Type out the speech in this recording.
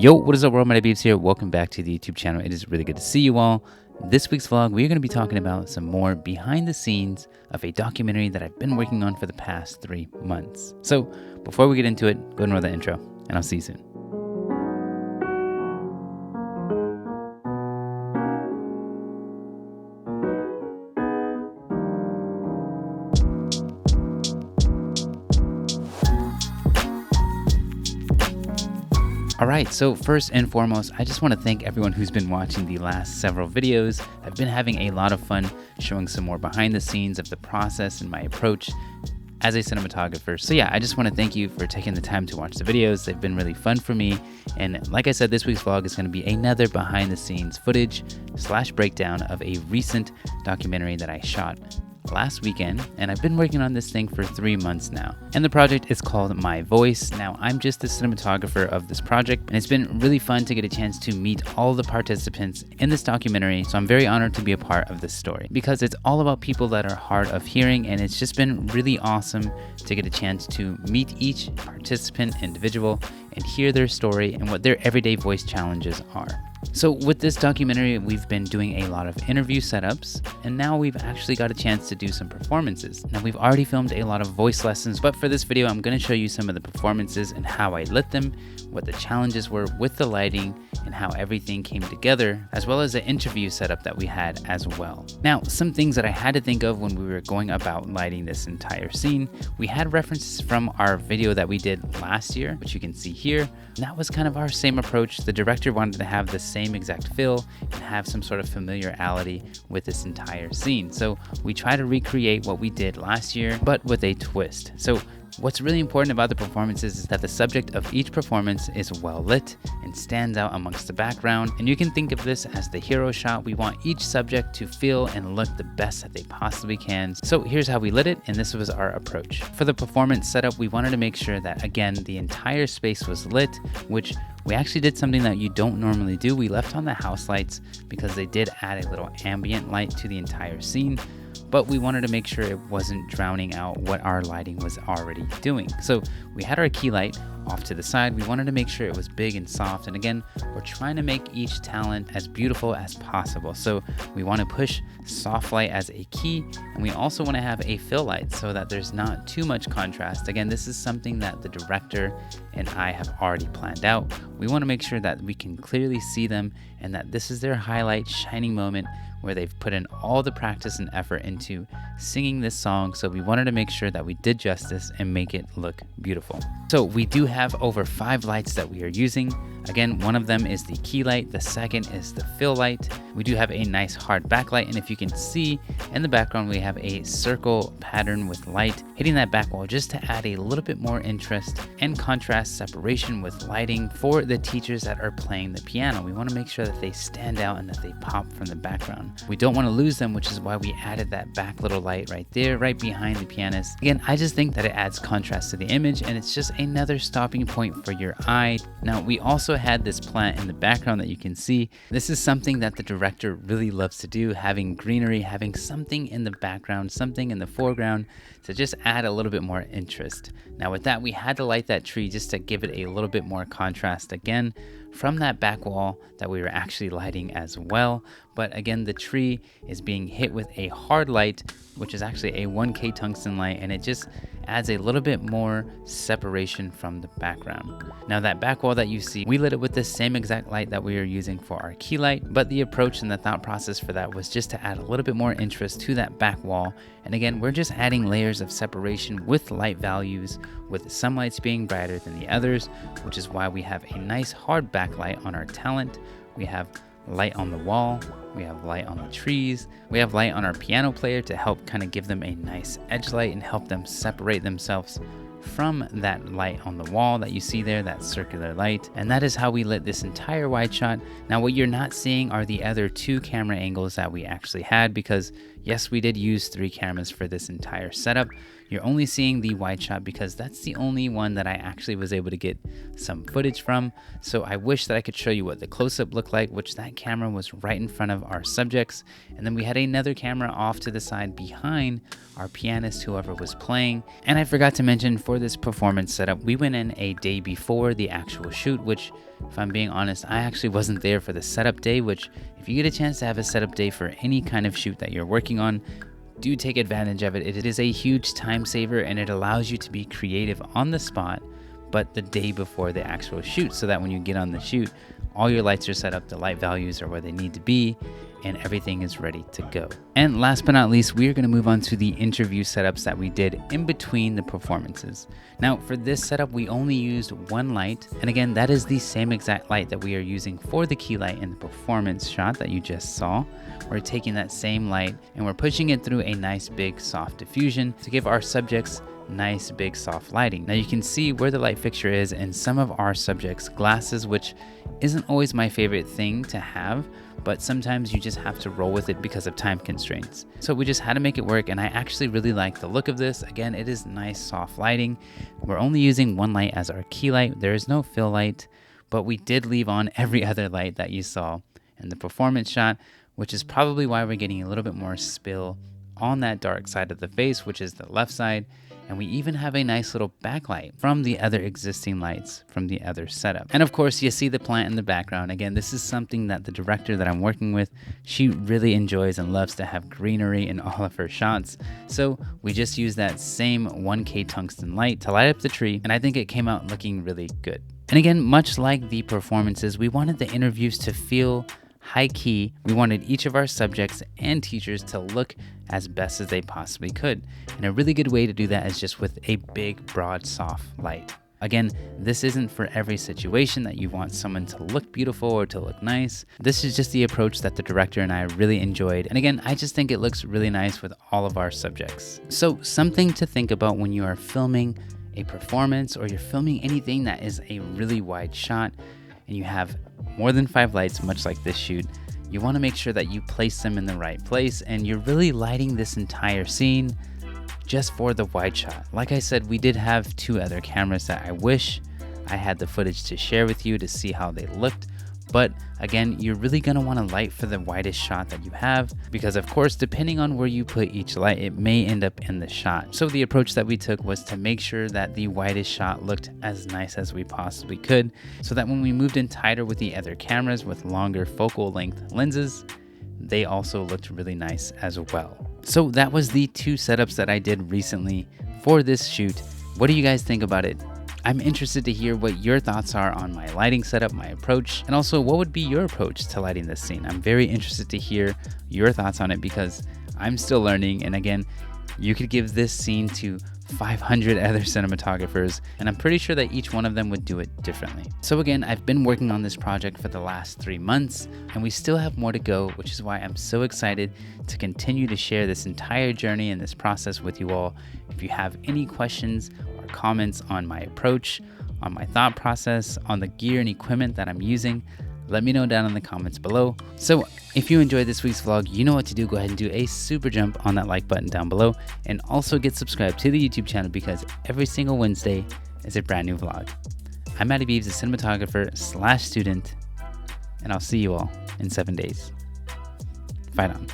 Yo, what is up world, my Beeps here. Welcome back to the YouTube channel. It is really good to see you all. This week's vlog, we're going to be talking about some more behind the scenes of a documentary that I've been working on for the past 3 months. So before we get into it, go ahead and roll that intro and I'll see you soon. Alright, so first and foremost, I just want to thank everyone who's been watching the last several videos. I've been having a lot of fun showing some more behind the scenes of the process and my approach as a cinematographer. So yeah, I just want to thank you for taking the time to watch the videos. They've been really fun for me. And like I said, this week's vlog is going to be another behind the scenes footage / breakdown of a recent documentary that I shot last weekend, and I've been working on this thing for 3 months now. And the project is called My Voice. Now, I'm just the cinematographer of this project, and it's been really fun to get a chance to meet all the participants in this documentary, so I'm very honored to be a part of this story because it's all about people that are hard of hearing, and it's just been really awesome to get a chance to meet each participant individual and hear their story and what their everyday voice challenges are. So with this documentary, we've been doing a lot of interview setups, and now we've actually got a chance to do some performances. Now we've already filmed a lot of voice lessons, but for this video, I'm going to show you some of the performances and how I lit them, what the challenges were with the lighting, and how everything came together, as well as the interview setup that we had as well. Now, some things that I had to think of when we were going about lighting this entire scene, we had references from our video that we did last year, which you can see here. And that was kind of our same approach. The director wanted to have the same exact feel and have some sort of familiarity with this entire scene. So we try to recreate what we did last year, but with a twist. So what's really important about the performances is that the subject of each performance is well lit and stands out amongst the background. And you can think of this as the hero shot. We want each subject to feel and look the best that they possibly can. So here's how we lit it, and this was our approach. For the performance setup, we wanted to make sure that, again, the entire space was lit, which we actually did something that you don't normally do. We left on the house lights because they did add a little ambient light to the entire scene, but we wanted to make sure it wasn't drowning out what our lighting was already doing. So we had our key light off to the side. We wanted to make sure it was big and soft. And again, we're trying to make each talent as beautiful as possible. So we want to push soft light as a key, and we also want to have a fill light so that there's not too much contrast. Again, this is something that the director and I have already planned out. We want to make sure that we can clearly see them and that this is their highlight, shining moment where they've put in all the practice and effort into singing this song. So we wanted to make sure that we did justice and make it look beautiful. So we do have over 5 lights that we are using. Again, one of them is the key light. The second is the fill light. We do have a nice hard backlight, and if you can see in the background, we have a circle pattern with light hitting that back wall just to add a little bit more interest and contrast separation with lighting for the teachers that are playing the piano. We want to make sure that they stand out and that they pop from the background. We don't want to lose them, which is why we added that back little light right there, right behind the pianist. Again, I just think that it adds contrast to the image, and it's just another stopping point for your eye. Now, we also had this plant in the background that you can see. This is something that the director really loves to do, having greenery, having something in the background, something in the foreground to just add a little bit more interest. Now with that, we had to light that tree just to give it a little bit more contrast again from that back wall that we were actually lighting as well. But again, the tree is being hit with a hard light, which is actually a 1K tungsten light, and it just adds a little bit more separation from the background. Now that back wall that you see, we lit it with the same exact light that we are using for our key light, but the approach and the thought process for that was just to add a little bit more interest to that back wall. And again, we're just adding layers of separation with light values, with some lights being brighter than the others, which is why we have a nice hard backlight on our talent. We have light on the wall, we have light on the trees, we have light on our piano player to help kind of give them a nice edge light and help them separate themselves from that light on the wall that you see there, that circular light. And that is how we lit this entire wide shot. Now what you're not seeing are the other 2 camera angles that we actually had, because yes, we did use 3 cameras for this entire setup. You're only seeing the wide shot because that's the only one that I actually was able to get some footage from. So I wish that I could show you what the close-up looked like, which that camera was right in front of our subjects. And then we had another camera off to the side behind our pianist, whoever was playing. And I forgot to mention, for this performance setup, we went in a day before the actual shoot, which, if I'm being honest, I actually wasn't there for the setup day, which if you get a chance to have a setup day for any kind of shoot that you're working on, do take advantage of it. It is a huge time saver and it allows you to be creative on the spot, but the day before the actual shoot, so that when you get on the shoot, all your lights are set up, the light values are where they need to be, and everything is ready to go. And last but not least, we are going to move on to the interview setups that we did in between the performances. Now, for this setup, we only used one light, and again, that is the same exact light that we are using for the key light in the performance shot that you just saw. We're taking that same light and we're pushing it through a nice big soft diffusion to give our subjects nice big soft lighting. Now you can see where the light fixture is in some of our subjects' glasses, which isn't always my favorite thing to have, but sometimes you just have to roll with it because of time constraints. So we just had to make it work, and I actually really like the look of this. Again, it is nice soft lighting. We're only using one light as our key light. There is no fill light, but we did leave on every other light that you saw in the performance shot, which is probably why we're getting a little bit more spill on that dark side of the face, which is the left side. And we even have a nice little backlight from the other existing lights from the other setup. And of course, you see the plant in the background. Again, this is something that the director that I'm working with, she really enjoys and loves to have greenery in all of her shots. So we just use that same 1K tungsten light to light up the tree, and I think it came out looking really good. And again, much like the performances, we wanted the interviews to feel high key. We wanted each of our subjects and teachers to look as best as they possibly could. And a really good way to do that is just with a big, broad, soft light. Again, this isn't for every situation that you want someone to look beautiful or to look nice. This is just the approach that the director and I really enjoyed. And again, I just think it looks really nice with all of our subjects. So something to think about when you are filming a performance or you're filming anything that is a really wide shot and you have more than 5 lights, much like this shoot, you want to make sure that you place them in the right place and you're really lighting this entire scene just for the wide shot. Like I said, we did have 2 other cameras that I wish I had the footage to share with you to see how they looked. But again, you're really going to want to light for the widest shot that you have, because of course, depending on where you put each light, it may end up in the shot. So the approach that we took was to make sure that the widest shot looked as nice as we possibly could, so that when we moved in tighter with the other cameras with longer focal length lenses, they also looked really nice as well. So that was the 2 setups that I did recently for this shoot. What do you guys think about it? I'm interested to hear what your thoughts are on my lighting setup, my approach, and also what would be your approach to lighting this scene. I'm very interested to hear your thoughts on it because I'm still learning. And again, you could give this scene to 500 other cinematographers, and I'm pretty sure that each one of them would do it differently. So again, I've been working on this project for the last 3 months, and we still have more to go, which is why I'm so excited to continue to share this entire journey and this process with you all. If you have any questions or comments on my approach, on my thought process, on the gear and equipment that I'm using, let me know down in the comments below. So if you enjoyed this week's vlog, you know what to do. Go ahead and do a super jump on that like button down below, and also get subscribed to the YouTube channel because every single Wednesday is a brand new vlog. I'm Matty Beeves, a cinematographer / student, and I'll see you all in 7 days. Fight on.